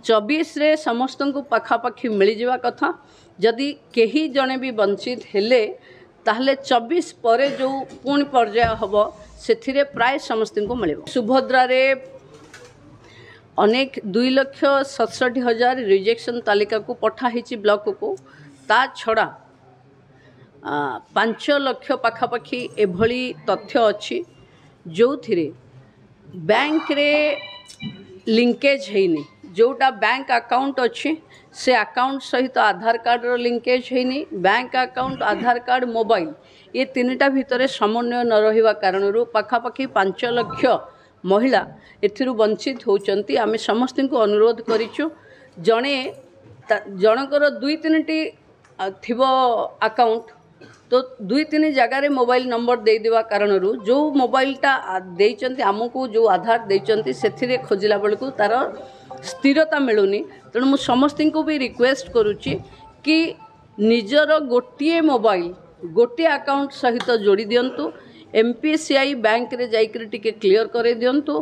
24 रे समस्त को पाखापाखि मिल जावा कथा जदि केही जने भी वंचित हेले ताहले 24 पर जो पुणी पर्याय हम से प्राय समस्त को मिल सुभद्रा रे अनेक 2,67,000 रिजेक्शन तालिका को पठाही ब्लॉक को ता छड़ा 5 लाख पाखापाखि एभली तथ्य अच्छी जो थिरे बैंक रे लिंकेज हैनी जोटा बैंक अकाउंट अच्छी से अकाउंट सहित आधार कार्ड रो लिंकेज हैनी बैंक अकाउंट आधार कार्ड मोबाइल ये तीनटा भितर समन्वय न रहिबा कारणरू पाखापाखि 5 लाख महिला एथिरु वंचित होचंती। आमे समस्त को अनुरोध करिछु जणे जनकर 2-3टी थिबो अकाउंट तो 2-3 जगार मोबाइल नंबर दे देवा कारणरू जो मोबाइलटा देइचंती आमको जो आधार देइचंती सेथिरे खोजिला बेलकु तार स्थिरता मिलूनी तेणु मु समस्त को भी रिक्वेस्ट करुच्ची कि निजर गोटे मोबाइल गोटे अकाउंट सहित जोड़ी दिंतु MPCI बैंक रे जाइकरी टिके क्लियर करे दिंतु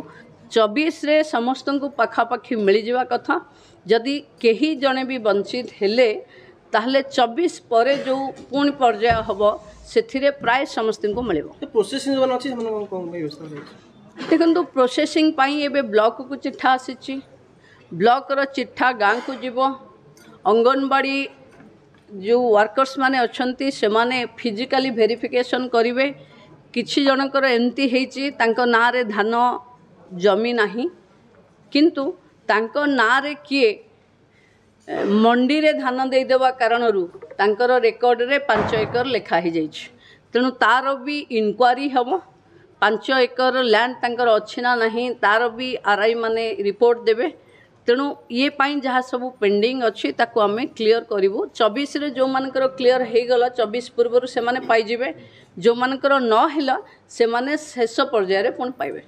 24 रे समस्त को पाखापाखि मिल जावा कथा जदि केही जने भी वंचित हेले ताहले 24 पर जो पुणी पर्याय हम से प्राय समस्त को मिल देखो प्रोसेसिंग एबे ब्लॉक को चिठा आसी ब्लॉक रो चिठा गाँ को जीव अंगनवाड़ी जो वर्कर्स माने अच्छंती से माने फिजिकली वेरिफिकेशन करिवे किछि जनकर एमती हेची तांको ना रे धान जमी नाही किंतु तांको ना रे किए मंडी रे धान दे देवा कारणरू तांकर रेकर्ड रे 5 एकर लेखा ही जाइछ तेणु तार भी इनक्वारी हम 5 एकर लैंड तांकर अछि ना नहीं तार भी RI माने रिपोर्ट देबे तेणु ये पाई जहाँ सब पेंडिंग अच्छी ताको आमे क्लियर करिवु 24 रे जो मानकर क्लियर हे गला 24 पूर्व से माने पाई जिवे जो मानकर न हिला से माने शेष पर्याय रे पुन पाइबे।